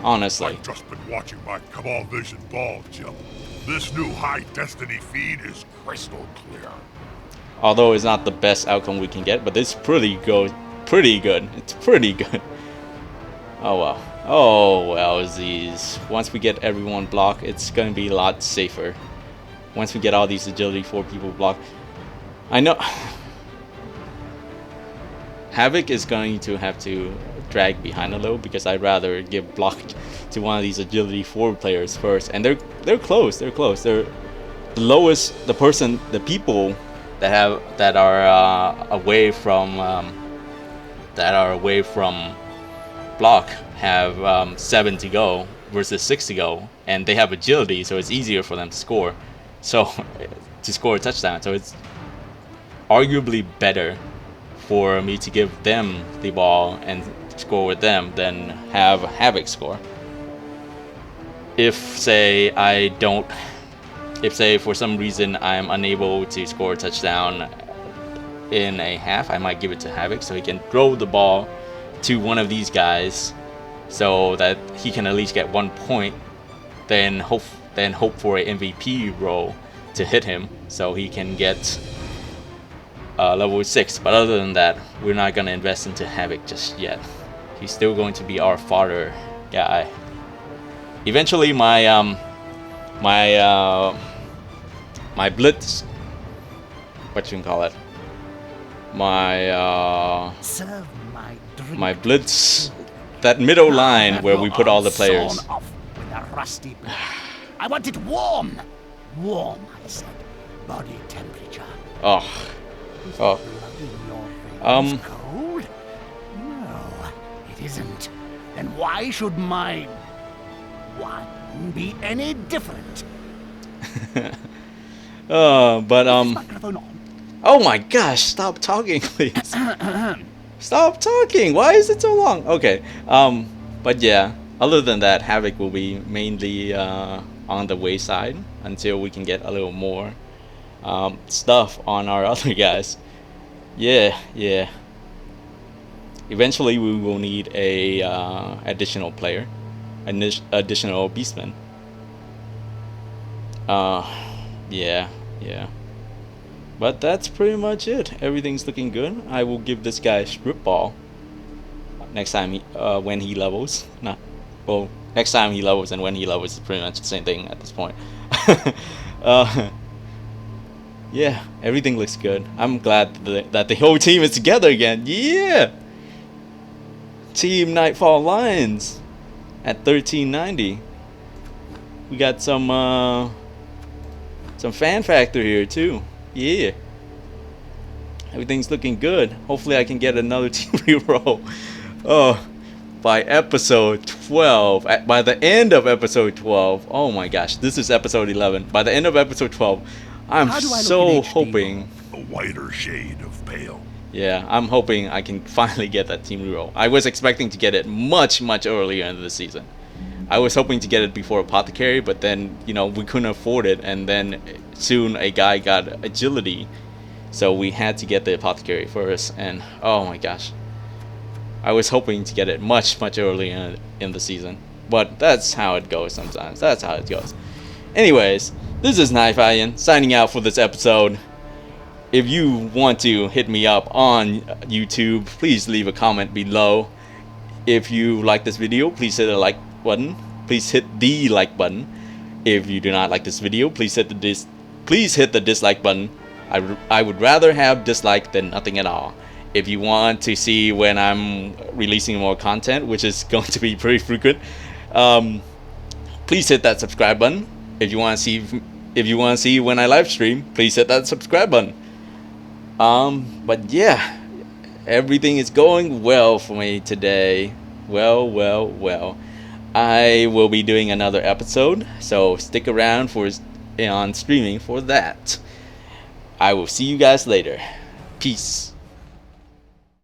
Honestly. I've just been watching my Cabal Vision ball, Jim. This new high destiny feed is crystal clear. Although it's not the best outcome we can get, but it's pretty good. It's pretty good. Oh well, Z's. Once we get everyone blocked, it's gonna be a lot safer. Once we get all these agility 4 people blocked. I know Havoc is going to have to drag behind a little, because I'd rather give block to one of these agility 4 players first. And they're close. They're the lowest, the people that are away from block have 7 to go versus 6 to go, and they have agility, so it's easier for them to score. So to score a touchdown, so it's arguably better for me to give them the ball and score with them than have Havoc score. If say for some reason I'm unable to score a touchdown in a half, I might give it to Havoc so he can throw the ball to one of these guys so that he can at least get 1 point. Then hope for a MVP roll to hit him so he can get level 6. But other than that, we're not gonna invest into Havoc just yet. He's still going to be our fodder guy. Eventually, my blitz, what you can call it, Serve my drink. my blitz, that middle line where we put all the players. Sawn off with a rusty blade. I want it warm. Warm, I said. Body temperature. Oh, oh. Blood in your veins cold? No, it isn't. Then why should my wine be any different? But Microphone on. oh my gosh, stop talking, please. Stop talking. Why is it so long? Okay. But yeah, other than that, Havoc will be mainly on the wayside until we can get a little more stuff on our other guys. Yeah. Eventually, we will need a additional player, additional beastman. Yeah. But that's pretty much it. Everything's looking good. I will give this guy strip ball next time when he levels. Next time he levels and when he levels is pretty much the same thing at this point. Yeah, everything looks good. I'm glad that the whole team is together again. Yeah! Team Nightfall Lions at 1390. We got some fan factor here too. Yeah. Everything's looking good. Hopefully I can get another team reroll. Oh, by episode 12. By the end of episode 12. Oh my gosh, this is episode 11. By the end of episode 12, I'm so hoping. A whiter shade of pale. Yeah, I'm hoping I can finally get that team reroll. I was expecting to get it much earlier in the season. I was hoping to get it before Apothecary, but then, we couldn't afford it, and then soon a guy got agility, so we had to get the Apothecary first, and oh my gosh. I was hoping to get it much earlier in the season, but that's how it goes sometimes. That's how it goes. Anyways, this is Knife Iron signing out for this episode. If you want to hit me up on YouTube, please leave a comment below. If you like this video, please hit the like button. Please hit the like button. If you do not like this video, please hit the dislike button. I would rather have dislike than nothing at all. If you want to see when I'm releasing more content, which is going to be pretty frequent, please hit that subscribe button. If you want to see when I live stream, please hit that subscribe button. But yeah, everything is going well for me today. Well. I will be doing another episode, so stick around on streaming for that. I will see you guys later. Peace.